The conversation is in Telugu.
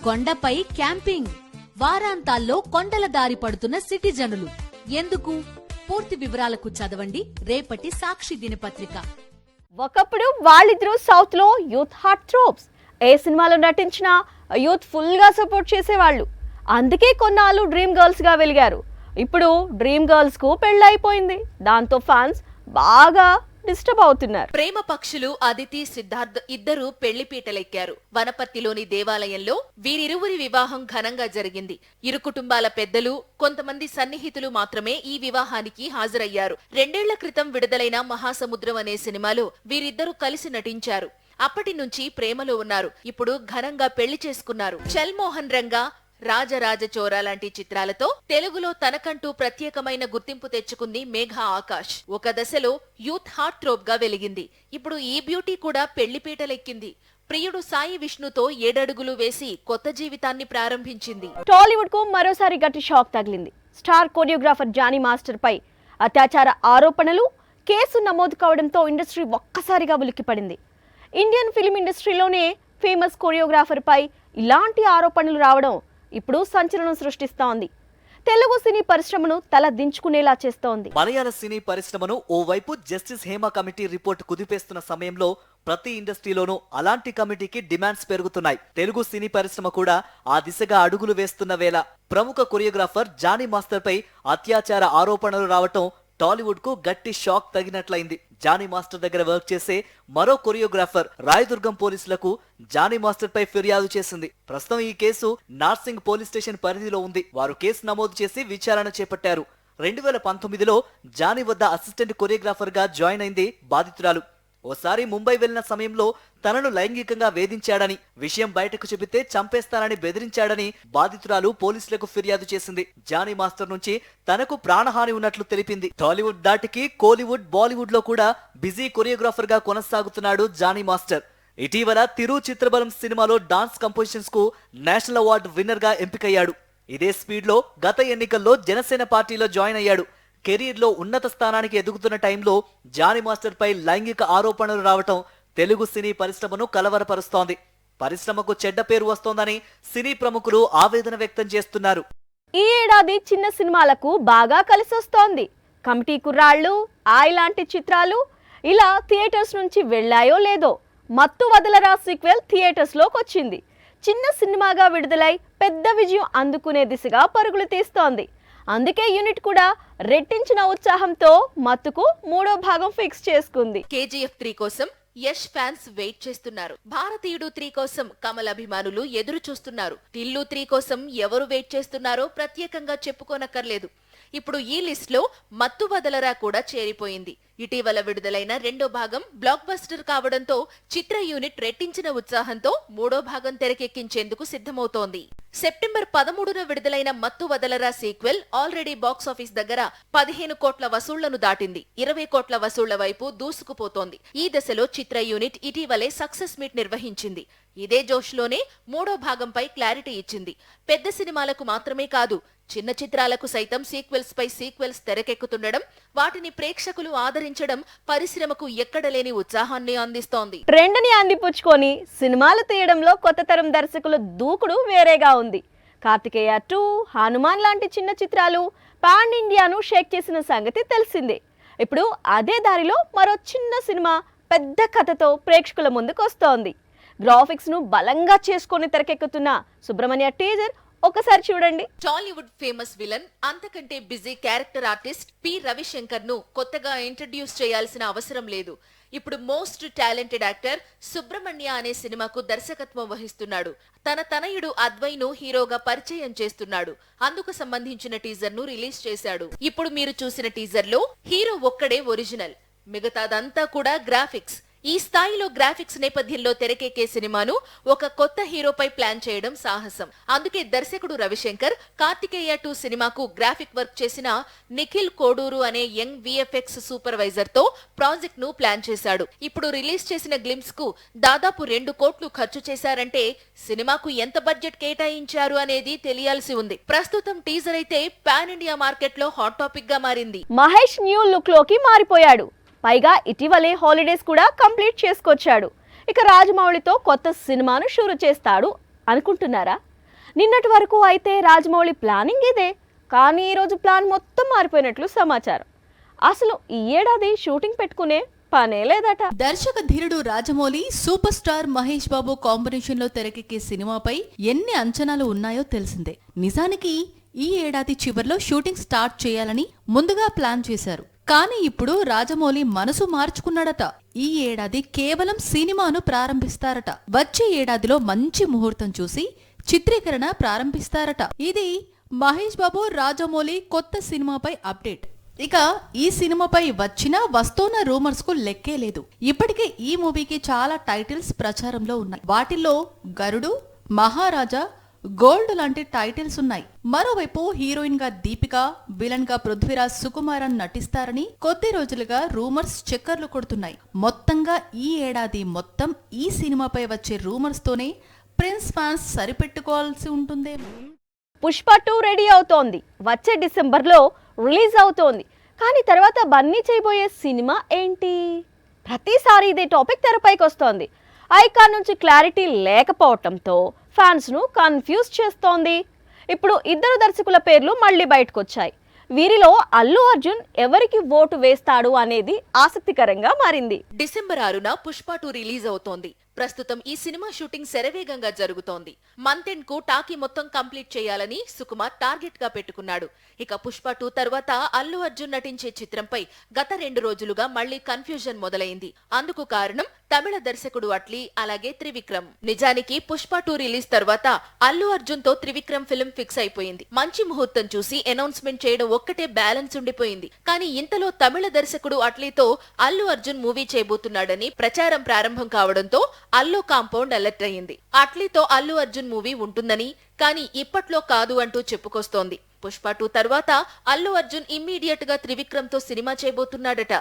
కొండపై క్యాంపింగ్, వారాంతాల్లో కొండల దారి పడుతున్న సిటిజనులు ఎందుకు? పూర్తి వివరాలకు చదవండి రేపటి సాక్షి దినపత్రిక. ఒకప్పుడు వాళ్ళిద్దరూ సౌత్ లో యూత్ హార్ట్ థ్రోబ్స్. ఏ సినిమాలో నటించినా యూత్ ఫుల్ గా సపోర్ట్ చేసేవాళ్ళు. అందుకే కొన్నాళ్ళు డ్రీమ్ గర్ల్స్ గా వెలిగారు. ఇప్పుడు డ్రీమ్ గర్ల్స్ కు పెళ్లైపోయింది. దాంతో ఫ్యాన్స్ బాగా డిస్టర్బ్ అవుతున్నారు. ప్రేమ పక్షులు అదితి, సిద్ధార్థ్ ఇద్దరు పెళ్లిపీటలెక్కారు. వనపర్తిలోని దేవాలయంలో వీరిరువురి వివాహం ఘనంగా జరిగింది. ఇరు కుటుంబాల పెద్దలు, కొంతమంది సన్నిహితులు మాత్రమే ఈ వివాహానికి హాజరయ్యారు. 2 ఏళ్ల క్రితం విడుదలైన మహాసముద్రం అనే సినిమాలో వీరిద్దరూ కలిసి నటించారు. అప్పటి నుంచి ప్రేమలో ఉన్నారు. ఇప్పుడు ఘనంగా పెళ్లి చేసుకున్నారు. చల్ మోహన్ రంగా, రాజరాజచోరా లాంటి చిత్రాలతో తెలుగులో తనకంటూ ప్రత్యేకమైన గుర్తింపు తెచ్చుకుంది మేఘా ఆకాష్. ఒక దశలో యూత్ హార్ట్ ట్రోప్ గా వెలిగింది. ఇప్పుడు ఈ బ్యూటీ కూడా పెళ్లిపీటలెక్కింది. ప్రియుడు సాయి విష్ణుతో 7 అడుగులు వేసి కొత్త జీవితాన్ని ప్రారంభించింది. టాలీవుడ్ కు మరోసారి గట్టి షాక్ తగిలింది. స్టార్ కొరియోగ్రాఫర్ జానీ మాస్టర్ పై అత్యాచార ఆరోపణలు, కేసు నమోదు కావడంతో ఇండస్ట్రీ ఒక్కసారిగా ఉలిక్కిపడింది. ఇండియన్ ఫిల్మ్ ఇండస్ట్రీలోనే ఫేమస్ కొరియోగ్రాఫర్ పై ఇలాంటి ఆరోపణలు రావడం ఇప్పుడు సంచలనం సృష్టిస్తోంది. తెలుగు సినీ పరిశ్రమను తల దించుకునేలా చేస్తోంది. మలయాళ సినీ పరిశ్రమను ఓవైపు జస్టిస్ హేమ కమిటీ రిపోర్ట్ కుదిపేస్తున్న సమయంలో ప్రతి ఇండస్ట్రీలోనూ అలాంటి కమిటీకి డిమాండ్స్ పెరుగుతున్నాయి. తెలుగు సినీ పరిశ్రమ కూడా ఆ దిశగా అడుగులు వేస్తున్న వేళ ప్రముఖ కొరియోగ్రాఫర్ జానీ మాస్టర్ పై అత్యాచార ఆరోపణలు రావటం టాలీవుడ్ కు గట్టి షాక్ తగినట్లయింది. జానీ మాస్టర్ దగ్గర వర్క్ చేసే మరో కొరియోగ్రాఫర్ రాయదుర్గం పోలీసులకు జానీ మాస్టర్ పై ఫిర్యాదు చేసింది. ప్రస్తుతం ఈ కేసు నార్సింగ్ పోలీస్ స్టేషన్ పరిధిలో ఉంది. వారు కేసు నమోదు చేసి విచారణ చేపట్టారు. 2019లో జానీ వద్ద అసిస్టెంట్ కొరియోగ్రాఫర్ గా జాయిన్ అయింది బాధితురాలు. ఓసారి ముంబై వెళ్లిన సమయంలో తనను లైంగికంగా వేధించాడని, విషయం బయటకు చెబితే చంపేస్తానని బెదిరించాడని బాధితురాలు పోలీసులకు ఫిర్యాదు చేసింది. జానీ మాస్టర్ నుంచి తనకు ప్రాణహాని ఉన్నట్లు తెలిపింది. టాలీవుడ్ దాటికి కోలీవుడ్, బాలీవుడ్ లో కూడా బిజీ కొరియోగ్రాఫర్ గా కొనసాగుతున్నాడు జానీ మాస్టర్. ఇటీవల తిరు చిత్రబలం సినిమాలో డాన్స్ కంపోజిషన్స్ కు నేషనల్ అవార్డు విన్నర్ గా ఎంపికయ్యాడు. ఇదే స్పీడ్ లో గత ఎన్నికల్లో జనసేన పార్టీలో జాయిన్ అయ్యాడు. కెరీర్ లో ఉన్నత స్థానానికి ఎదుగుతున్న టైంలో జానీ మాస్టర్ పై లైంగిక ఆరోపణలు రావటం తెలుగు సినీ పరిశ్రమను కలవరపరుస్తోంది. పరిశ్రమకు చెడ్డ పేరు వస్తోందని సినీ ప్రముఖులు ఆవేదన వ్యక్తం చేస్తున్నారు. ఈ ఏడాది చిన్న సినిమాలకు బాగా కలిసొస్తోంది. కమిటీ కుర్రాళ్ళు, లాంటి చిత్రాలు ఇలా థియేటర్స్ నుంచి వెళ్లాయో లేదో, మత్తు వదలరా సీక్వెల్ థియేటర్స్ లోకి వచ్చింది. చిన్న సినిమాగా విడుదలై పెద్ద విజయం అందుకునే దిశగా పరుగులు తీస్తోంది. అందుకే యూనిట్ కూడా రెట్టించిన ఉత్సాహంతో మత్తుకు 3వ భాగం ఫిక్స్ చేసుకుంది. KGF 3 కోసం యష్ ఫ్యాన్స్ వెయిట్ చేస్తున్నారు. భారతీయుడు 3 కోసం కమల్ అభిమానులు ఎదురు చూస్తున్నారు. టిల్లు 3 కోసం ఎవరు వెయిట్ చేస్తున్నారో ప్రత్యేకంగా చెప్పుకోనక్కర్లేదు. ఇప్పుడు ఈ లిస్ట్ లో మత్తు వదలరా కూడా చేరిపోయింది. ఇటీవల విడుదలైన 2వ భాగం బ్లాక్ బస్టర్ కావడంతో చిత్ర యూనిట్ రెట్టించిన ఉత్సాహంతో 3వ భాగం తెరకెక్కించేందుకు సిద్ధమవుతోంది. సెప్టెంబర్ 13న విడుదలైన మత్తు వదలరా సీక్వెల్ ఆల్రెడీ బాక్సాఫీస్ దగ్గర 15 కోట్ల వసూళ్లను దాటింది. 20 కోట్ల వసూళ్ల వైపు దూసుకుపోతోంది. ఈ దశలో చిత్ర యూనిట్ ఇటీవలే సక్సెస్ మీట్ నిర్వహించింది. ఇదే జోష్లోనే 3వ భాగంపై క్లారిటీ ఇచ్చింది. పెద్ద సినిమాలకు మాత్రమే కాదు, చిన్న చిత్రాలకు సైతం సీక్వెల్స్ పై సీక్వెల్స్ తెరకెక్కుతుండడం, వాటిని ప్రేక్షకులు ఆదరించడం పరిశ్రమకు ఎక్కడలేని ఉత్సాహాన్ని అందిస్తోంది. ట్రెండ్ ని అందిపుచ్చుకొని సినిమాలు తీయడంలో కొత్త తరం దర్శకుల దూకుడు వేరేగా ఉంది. కార్తికేయ 2, హనుమాన్ లాంటి చిన్న చిత్రాలు పాన్ ఇండియాను షేక్ చేసిన సంగతి తెలిసిందే. ఇప్పుడు అదే దారిలో మరో చిన్న సినిమా పెద్ద కథతో ప్రేక్షకుల ముందుకు వస్తోంది. గ్రాఫిక్స్ ను బలంగా చేసుకొని తెరకెక్కుతున్న సుబ్రహ్మణ్య టీజర్ ఒకసారి చూడండి. టాలీవుడ్ ఫేమస్ విలన్, అంతకంటే busy character artist P Ravishankar ను కొత్తగా ఇంట్రడ్యూస్ చేయాల్సిన అవసరం లేదు. ఇప్పుడు మోస్ట్ టాలెంటెడ్ యాక్టర్ సుబ్రహ్మణ్య అనే సినిమాకు దర్శకత్వం వహిస్తున్నాడు. తన తనయుడు అద్వై ను హీరోగా పరిచయం చేస్తున్నాడు. అందుకు సంబంధించిన టీజర్ ను రిలీజ్ చేశాడు. ఇప్పుడు మీరు చూసిన టీజర్ లో హీరో ఒక్కడే ఒరిజినల్, మిగతాదంతా కూడా గ్రాఫిక్స్. ఈ స్థాయిలో గ్రాఫిక్స్ నేపథ్యంలో తెరకెక్కే సినిమాను ఒక కొత్త హీరోపై ప్లాన్ చేయడం సాహసం. అందుకే దర్శకుడు రవిశంకర్ కార్తికేయ 2 సినిమాకు గ్రాఫిక్ వర్క్ చేసిన నిఖిల్ కోడూరు అనే యంగ్ VFX సూపర్వైజర్ తో ప్రాజెక్ట్ ను ప్లాన్ చేశాడు. ఇప్పుడు రిలీజ్ చేసిన గ్లిమ్స్ కు దాదాపు 2 కోట్లు ఖర్చు చేశారంటే సినిమాకు ఎంత బడ్జెట్ కేటాయించారు అనేది తెలియాల్సి ఉంది. ప్రస్తుతం టీజర్ అయితే పాన్ ఇండియా మార్కెట్ లో హాట్ టాపిక్ గా మారింది. మహేష్ న్యూ లుక్ లోకి మారిపోయాడు. పైగా ఇటీవలే హాలిడేస్ కూడా కంప్లీట్ చేసుకొచ్చాడు. ఇక రాజమౌళితో కొత్త సినిమాను షూరు చేస్తాడు అనుకుంటున్నారా? నిన్నటి వరకు అయితే రాజమౌళి ప్లానింగ్ ఇదే, కానీ ఈరోజు ప్లాన్ మొత్తం మారిపోయినట్లు సమాచారం. అసలు ఈ ఏడాది షూటింగ్ పెట్టుకునే పనే లేదట. దర్శక ధీరుడు Rajamouli super star Mahesh Babu combination లో తెరకెక్కే సినిమాపై ఎన్ని అంచనాలు ఉన్నాయో తెలిసిందే. నిజానికి ఈ ఏడాది చివర్లో షూటింగ్ స్టార్ట్ చేయాలని ముందుగా ప్లాన్ చేశారు. కానీ ఇప్పుడు రాజమౌళి మనసు మార్చుకున్నాడట. ఈ ఏడాది కేవలం సినిమాను ప్రారంభిస్తారట. వచ్చే ఏడాదిలో మంచి ముహూర్తం చూసి చిత్రీకరణ ప్రారంభిస్తారట. ఇది మహేష్ బాబు రాజమౌళి కొత్త సినిమాపై అప్డేట్. ఇక ఈ సినిమాపై వస్తున్న రూమర్స్ కు లెక్కే లేదు. ఇప్పటికే ఈ మూవీకి చాలా టైటిల్స్ ప్రచారంలో ఉన్నాయి. వాటిల్లో గరుడు, మహారాజా, గోల్డ్ లాంటి టైటిల్స్ ఉన్నాయి. మరోవైపు హీరోయిన్ గా దీపిక, విలన్ గా పృథ్వీరాజ్ సుకుమారన్ నటిస్తారని కొద్ది రోజులుగా రూమర్స్ చక్కర్లు కొడుతున్నాయి. మొత్తంగా ఈ ఏడాది మొత్తం ఈ సినిమాపై వచ్చే రూమర్స్ తోనే ప్రిన్స్ ఫ్యాన్స్ సరిపెట్టుకోవాల్సి ఉంటుంది. పుష్ప 2 రెడీ అవుతోంది. వచ్చే డిసెంబర్లో రిలీజ్ అవుతోంది. కానీ తర్వాత బన్నీ చేయబోయే సినిమా ఏంటి? ప్రతిసారి ఇదే టాపిక్ తెరపైకి వస్తోంది. ఐకాన్ నుంచి క్లారిటీ లేకపోవటంతో ఫ్యాన్స్ను కన్ఫ్యూజ్ చేస్తోంది. ఇప్పుడు ఇద్దరు దర్శకుల పేర్లు మళ్ళీ బయటకు వచ్చాయి. వీరిలో అల్లు అర్జున్ ఎవరికి ఓటు వేస్తాడు అనేది ఆసక్తికరంగా మారింది. డిసెంబర్ 6న పుష్ప 2 రిలీజ్ అవుతోంది. ప్రస్తుతం ఈ సినిమా షూటింగ్ శరవేగంగా జరుగుతోంది. మంత్ ఎండ్ కు టాకీ మొత్తం కంప్లీట్ చేయాలని సుకుమార్ టార్గెట్ గా పెట్టుకున్నాడు. ఇక పుష్ప 2 తర్వాత అల్లు అర్జున్ నటించే చిత్రంపై గత 2 రోజులుగా మళ్లీ కన్ఫ్యూజన్ మొదలైంది. అందుకు కారణం తమిళ దర్శకుడు అట్లీ, అలాగే త్రివిక్రమ్. నిజానికి పుష్ప 2 రిలీజ్ తర్వాత అల్లు అర్జున్ తో త్రివిక్రమ్ ఫిల్మ్ ఫిక్స్ అయిపోయింది. మంచి ముహూర్తం చూసి అనౌన్స్మెంట్ చేయడం ఒక్కటే బ్యాలెన్స్ ఉండిపోయింది. కానీ ఇంతలో తమిళ దర్శకుడు అట్లీతో అల్లు అర్జున్ మూవీ చేయబోతున్నాడని ప్రచారం ప్రారంభం కావడంతో అల్లు కాంపౌండ్ అలర్ట్ అయింది. అట్లీతో అల్లు అర్జున్ మూవీ ఉంటుందని, కానీ ఇప్పట్లో కాదు అంటూ చెప్పుకొస్తోంది. పుష్ప 2 తర్వాత అల్లు అర్జున్ ఇమ్మీడియట్ గా త్రివిక్రమ్ తో సినిమా చేయబోతున్నాడట.